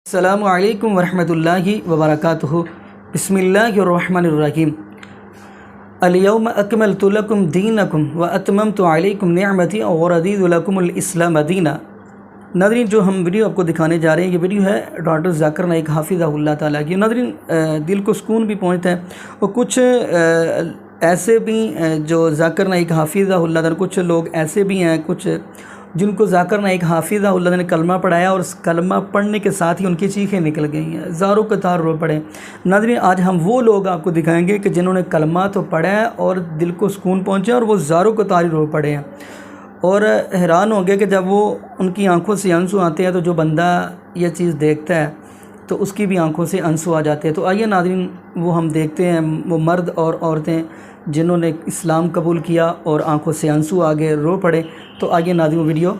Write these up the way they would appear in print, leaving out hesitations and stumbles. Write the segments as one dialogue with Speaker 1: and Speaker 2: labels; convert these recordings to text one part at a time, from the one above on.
Speaker 1: अस्सलामु अलैकुम वरहमतुल्लाहि वबरकातुहु। बिस्मिल्लाहिर्रहमानिर्रहीम। अल-यौम अकमलतु लकुम दीनकुम व अतममतु अलैकुम निअमती व रदीतु लकुमुल इस्लाम दीना। नाज़रीन, जो हम वीडियो आपको दिखाने जा रहे हैं, ये वीडियो है डॉक्टर ज़ाकिर नाइक हाफिज़हुल्लाह ताला की। नाज़रीन, दिल को सुकून भी पहुँचता है और कुछ ऐसे भी जो ज़ाकिर नाइक हाफिज़हुल्लाह ताला, कुछ लोग ऐसे भी हैं, कुछ जिनको ज़ाकिर नाइक हाफिज़हुल्लाह ने कलमा पढ़ाया और कलमा पढ़ने के साथ ही उनकी चीखें निकल गई हैं, ज़ारों कतार रो पड़े। नाज़रीन, आज हम वो लोग आपको दिखाएंगे कि जिन्होंने कलमा तो पढ़ा है और दिल को सुकून पहुँचे और वो ज़ारों कतार रो पड़े हैं और हैरान हो गए कि जब वो उनकी आंखों से आंसू आते हैं तो जो बंदा ये चीज़ देखता है तो उसकी भी आंखों से आंसू आ जाते हैं। तो आइए नाज़रीन, वो हम देखते हैं वो मर्द और औरतें जिन्होंने इस्लाम कबूल किया और आंखों से आंसू आ गए, रो पड़े। तो आइए नाज़रीन वीडियो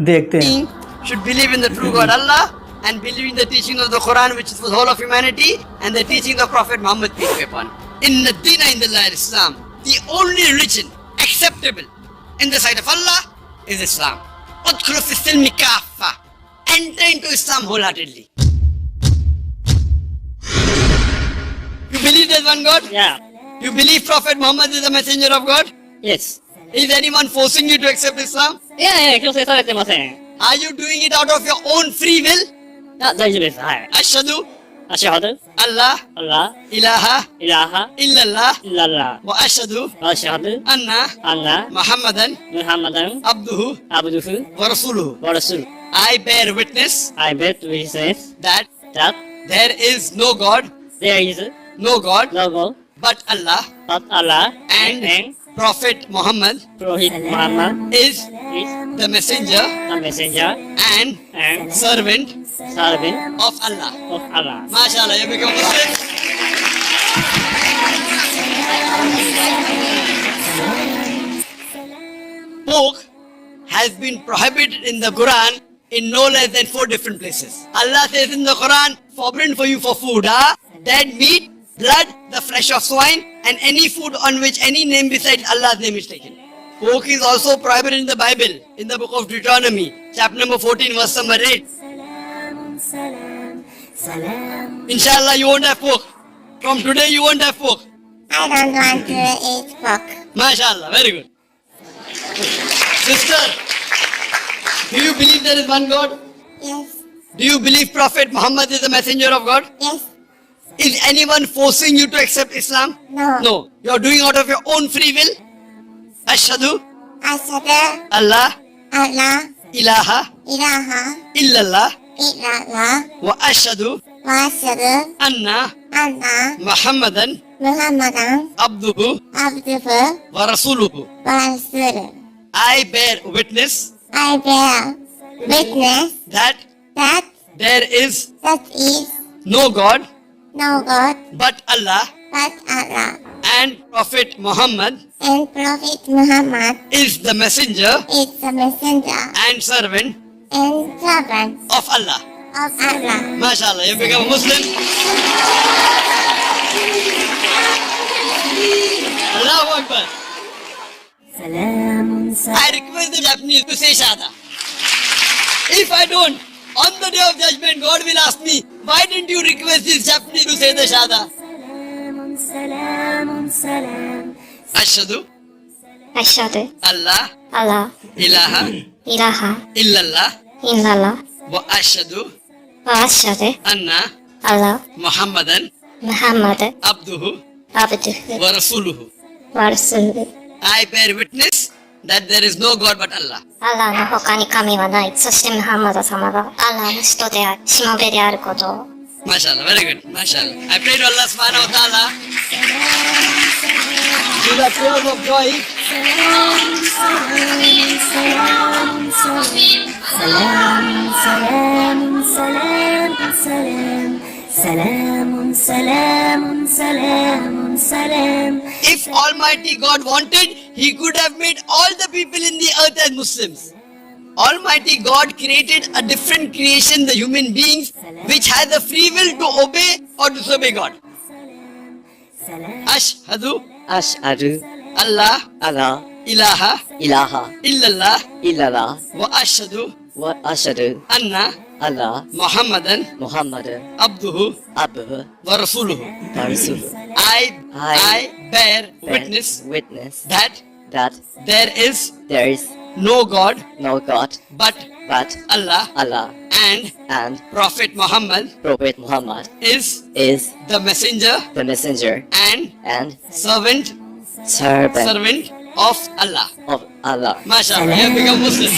Speaker 1: देखते हैं।
Speaker 2: Should believe in the true God Allah and believe in the teaching of the Quran, which is for the whole of humanity, and the teaching of Prophet Muhammad peace be upon. Inna Dina in the light Islam, the only religion acceptable in the sight of Allah is Islam. Udkhulu fi silmi kaffa, enter into Islam wholeheartedly. You believe there's one God?
Speaker 3: Yeah.
Speaker 2: You believe Prophet Muhammad is the messenger of God?
Speaker 3: Yes.
Speaker 2: Is anyone forcing you to accept Islam?
Speaker 3: いやいや、強制されてません。
Speaker 2: Are you doing it out of your own free will?
Speaker 3: 大丈夫です。はい。
Speaker 2: Ashhadu
Speaker 3: アシャハド、
Speaker 2: Allah
Speaker 3: アラ、
Speaker 2: ilaha
Speaker 3: イラハ、
Speaker 2: illallah
Speaker 3: イララ、
Speaker 2: wa ashhadu
Speaker 3: アシャハド、
Speaker 2: anna
Speaker 3: アンナ、
Speaker 2: Muhammadan
Speaker 3: ムハンマダン、
Speaker 2: abduhu
Speaker 3: アブドゥフ、
Speaker 2: wa rasuluhu.
Speaker 3: ワラスル。
Speaker 2: I bear witness
Speaker 3: I bet witness
Speaker 2: that
Speaker 3: that
Speaker 2: there is no God,
Speaker 3: there is
Speaker 2: no God
Speaker 3: no God
Speaker 2: but Allah,
Speaker 3: but Allah
Speaker 2: and Prophet Muhammad
Speaker 3: Prophet Muhammad
Speaker 2: is
Speaker 3: is
Speaker 2: the messenger
Speaker 3: the messenger
Speaker 2: and
Speaker 3: and
Speaker 2: servant
Speaker 3: servant
Speaker 2: of Allah.
Speaker 3: of Allah.
Speaker 2: MashaAllah, you become Muslim. Pork has been prohibited in the Quran in no less than 4 different places. Allah says in the Quran, forbidden for you for food, dead meat, blood, the flesh of swine, and any food on which any name besides Allah's name is taken. Pork is also prohibited in the Bible, in the book of Deuteronomy, chapter number 14, verse number 8. Inshallah, you won't have pork. From today, you won't have pork.
Speaker 4: I don't want to eat pork.
Speaker 2: MashaAllah, very good. Sister, do you believe there is one God?
Speaker 4: Yes,
Speaker 2: Do you believe Prophet Muhammad is the messenger of God?
Speaker 4: yes,
Speaker 2: Is anyone forcing you to accept Islam?
Speaker 4: no.
Speaker 2: No. You are doing out of your own free will. Ashhadu
Speaker 4: Ashhadu
Speaker 2: Allah
Speaker 4: Allah
Speaker 2: ilaha
Speaker 4: ilaha
Speaker 2: illallah
Speaker 4: illallah
Speaker 2: wa ashhadu
Speaker 4: wa ashhadu
Speaker 2: anna
Speaker 4: anna
Speaker 2: Muhammadan
Speaker 4: Muhammadan
Speaker 2: abduhu
Speaker 4: abduhu
Speaker 2: wa rasuluhu.
Speaker 4: wa rasuluh.
Speaker 2: I bear witness
Speaker 4: I bear witness
Speaker 2: that
Speaker 4: that
Speaker 2: there is
Speaker 4: that is
Speaker 2: no God
Speaker 4: no God
Speaker 2: but Allah,
Speaker 4: but Allah,
Speaker 2: and Prophet Muhammad
Speaker 4: and Prophet Muhammad
Speaker 2: is the messenger
Speaker 4: is the messenger
Speaker 2: and servant
Speaker 4: and servant
Speaker 2: of Allah.
Speaker 4: of Allah.
Speaker 2: MashaAllah, you become a Muslim. Allahu Akbar. I request the Japanese to say Shahada. If I don't, on the day of judgment, God will ask me, why didn't you request this Japanese to say the Shahada? Ashhadu
Speaker 4: Ashhadu
Speaker 2: Allah
Speaker 4: Allah
Speaker 2: ilaha
Speaker 4: ilaha
Speaker 2: illallah
Speaker 4: illallah
Speaker 2: wa ashhadu
Speaker 4: wa ashhadu
Speaker 2: anna
Speaker 4: Allah
Speaker 2: Muhammadan
Speaker 4: Muhammad
Speaker 2: abduhu
Speaker 4: abduhu
Speaker 2: wa rasuluhu.
Speaker 4: wa rasuluh.
Speaker 2: I bear witness that there is no God but Allah.
Speaker 4: アラーの他に神はない。そしてムハンマド様がアラーの使徒である、しもべであることを。
Speaker 2: MashaAllah, very good. MashaAllah. I pray to Allah subhanahu wa ta'ala to the tears of joy. If Almighty God wanted, He could have made all the people in the earth as Muslims. Almighty God created a different creation, the human beings, which has the free will to obey or disobey God. Ashhadu
Speaker 3: Ashhadu
Speaker 2: Allah
Speaker 3: Allah
Speaker 2: ilaha
Speaker 3: ilaha
Speaker 2: illallah
Speaker 3: illallah
Speaker 2: wa ashhadu
Speaker 3: wa ashhadu
Speaker 2: anna
Speaker 3: Allah
Speaker 2: Muhammadan
Speaker 3: Muhammad
Speaker 2: abduhu
Speaker 3: Abduhu
Speaker 2: wa rasuluhu.
Speaker 3: wa Rasuluhu.
Speaker 2: I
Speaker 3: I
Speaker 2: bear
Speaker 3: bear
Speaker 2: witness
Speaker 3: witness
Speaker 2: that
Speaker 3: that
Speaker 2: there is
Speaker 3: there is
Speaker 2: no God
Speaker 3: no God
Speaker 2: but
Speaker 3: but
Speaker 2: Allah
Speaker 3: Allah and
Speaker 2: Prophet Muhammad
Speaker 3: Prophet Muhammad
Speaker 2: is
Speaker 3: is
Speaker 2: the messenger
Speaker 3: the messenger and
Speaker 2: servant
Speaker 3: servant
Speaker 2: of Allah.
Speaker 3: of Allah.
Speaker 2: MashaAllah, you have become Muslim.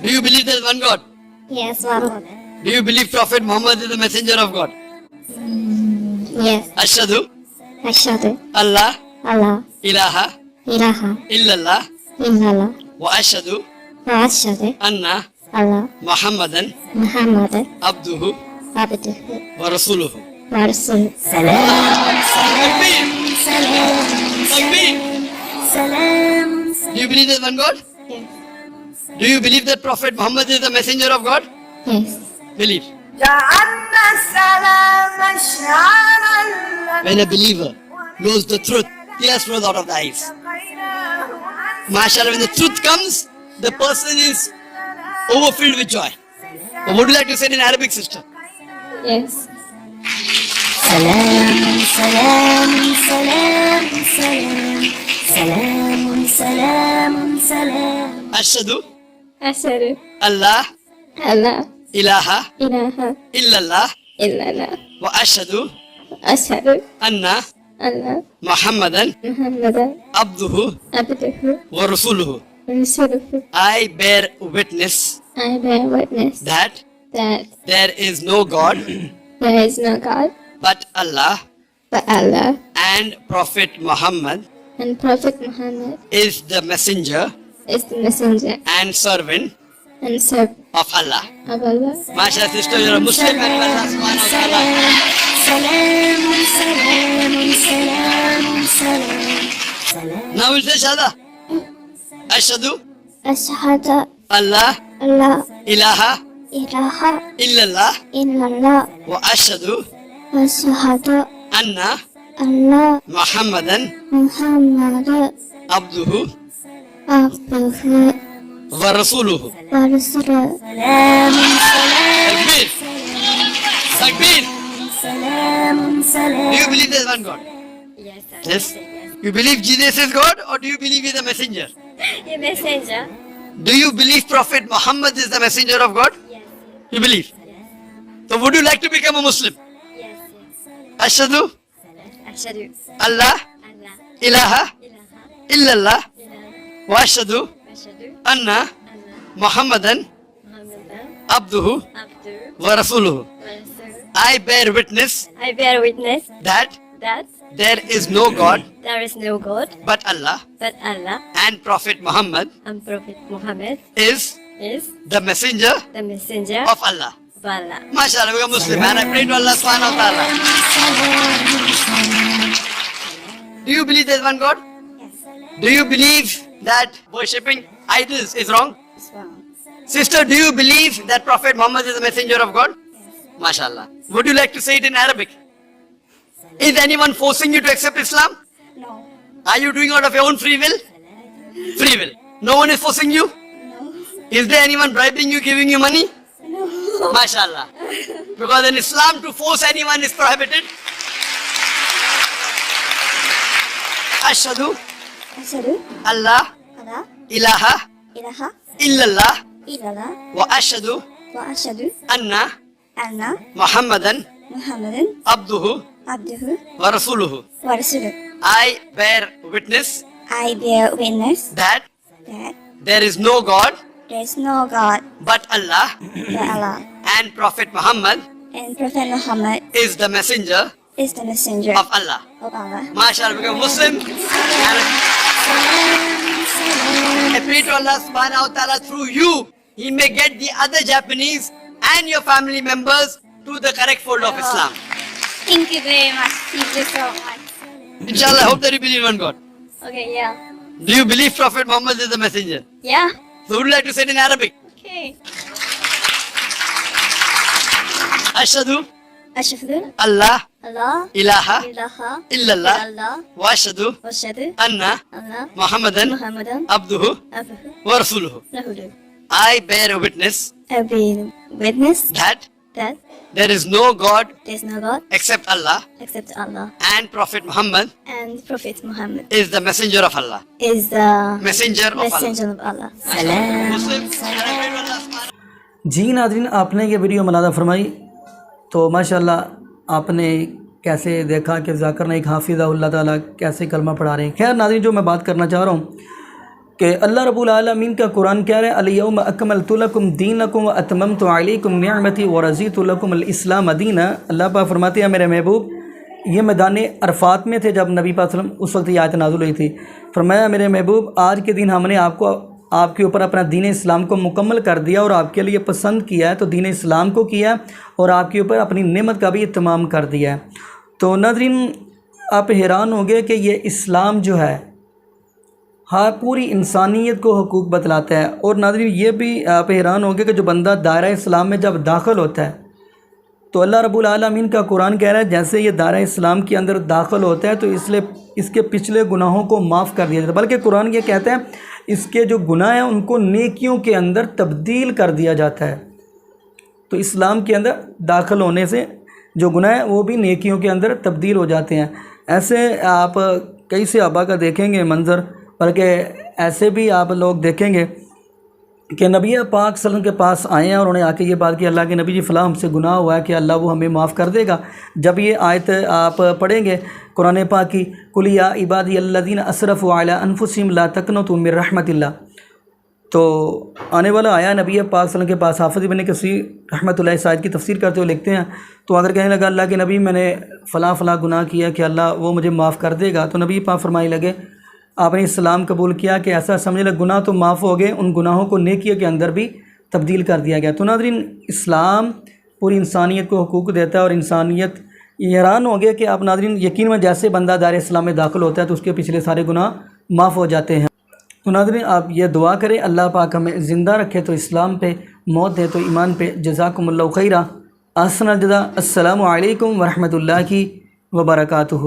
Speaker 2: Do you believe there is one God?
Speaker 4: Yes, one.
Speaker 2: Do you believe Prophet Muhammad is the messenger of God?
Speaker 4: Yes.
Speaker 2: Ashhadu
Speaker 4: Ashhadu
Speaker 2: Allah
Speaker 4: Allah
Speaker 2: ilaha
Speaker 4: ilaha
Speaker 2: illallah
Speaker 4: illallah
Speaker 2: wa ashhadu
Speaker 4: wa ashhadu
Speaker 2: anna
Speaker 4: Allah
Speaker 2: Muhammadan
Speaker 4: Muhammad
Speaker 2: abduhu
Speaker 4: abduhu
Speaker 2: wa rasuluhu.
Speaker 4: wa rasuluhu.
Speaker 2: Takbir! Takbir! Do you believe there is one God?
Speaker 4: Yes.
Speaker 2: Do you believe that Prophet Muhammad is the messenger of God?
Speaker 4: Yes.
Speaker 2: Believe. When a believer knows the truth, tears flow out of the eyes. MashaAllah, when the truth comes, the person is overfilled with joy. What would you like to say in Arabic, sister?
Speaker 4: Yes.
Speaker 2: Ashhadu
Speaker 4: Ashhadu
Speaker 2: Allah
Speaker 4: Allah
Speaker 2: ilaha
Speaker 4: ilaha
Speaker 2: illallah
Speaker 4: illallah
Speaker 2: wa ashhadu
Speaker 4: ashhadu
Speaker 2: anna
Speaker 4: Allah
Speaker 2: Muhammadan
Speaker 4: Muhammad
Speaker 2: abduhu
Speaker 4: abduhu
Speaker 2: wa rasuluhu.
Speaker 4: wa rasuluhu.
Speaker 2: I bear witness
Speaker 4: I bear witness
Speaker 2: that
Speaker 4: that
Speaker 2: there is no God
Speaker 4: there is no God
Speaker 2: but Allah
Speaker 4: but Allah
Speaker 2: and Prophet Muhammad
Speaker 4: and Prophet Muhammad
Speaker 2: is the messenger
Speaker 4: is the messenger
Speaker 2: and servant
Speaker 4: and servant
Speaker 2: of Allah.
Speaker 4: of Allah.
Speaker 2: MashaAllah, sister, you're a Muslim and Allah subhanahu wa ta'ala. Now we'll say Shahada. Ashhadu
Speaker 4: Ashhadu
Speaker 2: Allah
Speaker 4: Allah
Speaker 2: ilaha
Speaker 4: ilaha
Speaker 2: illallah
Speaker 4: illallah
Speaker 2: wa ashhadu
Speaker 4: ashhadu
Speaker 2: anna
Speaker 4: Allah
Speaker 2: Muhammadan
Speaker 4: Muhammad
Speaker 2: abduhu
Speaker 4: abduhu
Speaker 2: wa rasuluhu.
Speaker 4: wa rasuluhu.
Speaker 2: Takbir! Takbir! Do you believe there is one God? Yes. You believe Jesus is God or do you believe he is a messenger?
Speaker 4: The messenger.
Speaker 2: Do you believe Prophet Muhammad is the messenger of God?
Speaker 4: Yes.
Speaker 2: You believe? So would you like to become a Muslim?
Speaker 4: Yes.
Speaker 2: Ashhadu
Speaker 4: Ashhadu
Speaker 2: Allah
Speaker 4: Allah
Speaker 2: ilaha
Speaker 4: ilaha
Speaker 2: illallah
Speaker 4: illallah
Speaker 2: wa ashhadu
Speaker 4: ashhadu
Speaker 2: anna Muhammadan
Speaker 4: Muhammadan
Speaker 2: abduhu
Speaker 4: abduhu
Speaker 2: wa rasuluhu.
Speaker 4: wa rasuluhu.
Speaker 2: I bear witness
Speaker 4: I bear witness
Speaker 2: that
Speaker 4: that
Speaker 2: there is no God
Speaker 4: there is no God
Speaker 2: but Allah
Speaker 4: but Allah
Speaker 2: and Prophet Muhammad
Speaker 4: and Prophet Muhammad
Speaker 2: is
Speaker 4: is
Speaker 2: the messenger
Speaker 4: the messenger
Speaker 2: of Allah.
Speaker 4: of Allah.
Speaker 2: MashaAllah, we are Muslim and I pray to Allah subhanahu wa ta'ala. Do you believe there is one God?
Speaker 4: Yes.
Speaker 2: Do you believe that worshipping idols is wrong?
Speaker 4: It's wrong.
Speaker 2: Sister, do you believe that Prophet Muhammad is the messenger of God? MashaAllah. Would you like to say it in Arabic? Is anyone forcing you to accept Islam?
Speaker 4: No.
Speaker 2: Are you doing out of your own free will? Free will. No one is forcing you? Is there anyone bribing you, giving you money?
Speaker 4: No.
Speaker 2: MashaAllah. Because in Islam to force anyone is prohibited. Ashhadu
Speaker 4: Ashhadu
Speaker 2: Allah
Speaker 4: Allah
Speaker 2: ilaha
Speaker 4: ilaha
Speaker 2: illallah
Speaker 4: illallah
Speaker 2: wa ashhadu
Speaker 4: wa ashhadu
Speaker 2: anna
Speaker 4: anna
Speaker 2: Muhammadan
Speaker 4: Muhammadan
Speaker 2: abduhu
Speaker 4: abduhu
Speaker 2: wa rasuluhu.
Speaker 4: wa rasuluhu.
Speaker 2: I bear witness
Speaker 4: I bear witness
Speaker 2: that
Speaker 4: that
Speaker 2: there is no God
Speaker 4: there is no God
Speaker 2: but Allah
Speaker 4: but Allah
Speaker 2: and Prophet Muhammad
Speaker 4: and Prophet Muhammad
Speaker 2: is the messenger
Speaker 4: is the messenger
Speaker 2: of Allah.
Speaker 4: of Allah.
Speaker 2: MashaAllah, become Muslim. And I pray to Allah subhanahu wa ta'ala through you, He may get the other Japanese and your family members to the correct fold of Islam.
Speaker 4: Thank you very much. Thank you so much.
Speaker 2: Inshallah, I hope that you believe in one God.
Speaker 4: Okay, yeah.
Speaker 2: Do you believe Prophet Muhammad is the messenger?
Speaker 4: Yeah.
Speaker 2: So would you like to say it in Arabic?
Speaker 4: Okay.
Speaker 2: Ashhadu
Speaker 5: أشهد
Speaker 2: Allah
Speaker 5: الله
Speaker 2: ilaha
Speaker 5: إله
Speaker 2: illallah
Speaker 5: إلا الله
Speaker 2: wa ashhadu
Speaker 5: وأشهد
Speaker 2: anna
Speaker 5: أن
Speaker 2: Muhammadan
Speaker 5: محمدا
Speaker 2: abduhu
Speaker 5: عبده
Speaker 2: wa rasuluhu.
Speaker 5: ورسوله.
Speaker 2: I bear a witness
Speaker 5: I bear witness
Speaker 2: that
Speaker 5: that
Speaker 2: there is no God
Speaker 5: there is no God
Speaker 2: except Allah
Speaker 5: except Allah,
Speaker 2: and Prophet Muhammad
Speaker 5: and Prophet Muhammad
Speaker 2: is the messenger of Allah.
Speaker 5: is the
Speaker 2: Messenger of Allah.
Speaker 5: messenger of Allah.
Speaker 2: Muslims celebrate Allah subhanahu.
Speaker 1: جی ناظرین، آپ نے یہ video ملاحظہ فرمائی تو ماشاءاللہ آپ نے کیسے دیکھا کہ ذاکر نائک حافظہ اللہ تعالیٰ کیسے کلمہ پڑھا رہے ہیں۔ خیر ناظرین، جو میں بات کرنا چاہ رہا ہوں کہ اللہ رب العالمین کا قرآن کہہ رہے ہیں الیوم اکملت لکم دینکم واتممت علیکم نعمتی ورضیت لکم الاسلام دینا۔ اللہ پاک فرماتے ہیں میرے محبوب، یہ میدان عرفات میں تھے جب نبی پاک صلی اللہ علیہ وسلم اس وقت یہ آیت نازل ہوئی تھی۔ فرمایا میرے محبوب، آج کے دن ہم نے آپ کے اوپر اپنا دین اسلام کو مکمل کر دیا اور آپ کے لیے پسند کیا ہے، تو دین اسلام کو کیا ہے اور آپ کے اوپر اپنی نعمت کا بھی اتمام کر دیا ہے۔ تو ناظرین، آپ حیران ہوں گے کہ یہ اسلام جو ہے ہاں پوری انسانیت کو حقوق بتلاتا ہے۔ اور ناظرین، یہ بھی آپ حیران ہوں گے کہ جو بندہ دائرہ اسلام میں جب داخل ہوتا ہے تو اللہ رب العالمین کا قرآن کہہ رہا ہے جیسے یہ دائرہ اسلام کے اندر داخل ہوتا ہے تو اس کے پچھلے گناہوں کو معاف کر دیا جاتا ہے، بلکہ قرآن یہ کہتا ہے اس کے جو گناہ ہیں ان کو نیکیوں کے اندر تبدیل کر دیا جاتا ہے۔ تو اسلام کے اندر داخل ہونے سے جو گناہ ہیں وہ بھی نیکیوں کے اندر تبدیل ہو جاتے ہیں۔ ایسے آپ کئی صحابہ کا دیکھیں گے منظر، بلکہ ایسے بھی آپ لوگ دیکھیں گے کہ نبی پاک صلی اللہ علیہ وسلم کے پاس آئے ہیں اور انہوں نے آ کے یہ بات کی اللہ کے نبی جی فلاں ہم سے گناہ ہوا ہے کہ اللہ وہ ہمیں معاف کر دے گا۔ جب یہ آیت آپ پڑھیں گے قرآن پاک کی قل یا عبادی الذین اسرفوا علی انفسہم لا تقنطوا من رحمت اللہ، تو آنے والا آیا نبی پاک صلی اللہ علیہ وسلم کے پاس حافظ ابن کثیر رحمۃ اللہ اس آیت کی تفسیر کرتے ہوئے لکھتے ہیں، تو اگر کہنے لگا اللہ کے نبی میں نے فلاں گناہ کیا کہ اللہ وہ مجھے معاف کر دے گا، تو نبی پاک فرمانے لگے آپ نے اسلام قبول کیا کہ ایسا سمجھنے لگے گناہ تو معاف ہو گئے، ان گناہوں کو نیکیوں کے اندر بھی تبدیل کر دیا گیا۔ تو ناظرین، اسلام پوری انسانیت کو حقوق دیتا ہے اور انسانیت یہ حیران ہو گیا کہ آپ ناظرین یقین میں جیسے بندہ دائرہ اسلام میں داخل ہوتا ہے تو اس کے پچھلے سارے گناہ معاف ہو جاتے ہیں۔ تو ناظرین، آپ یہ دعا کریں اللہ پاک ہمیں زندہ رکھے تو اسلام پہ، موت دے تو ایمان پہ۔ جزاکم اللہ خیرہ، احسن الجزا۔ السلام علیکم ورحمۃ اللہ وبرکاتہ۔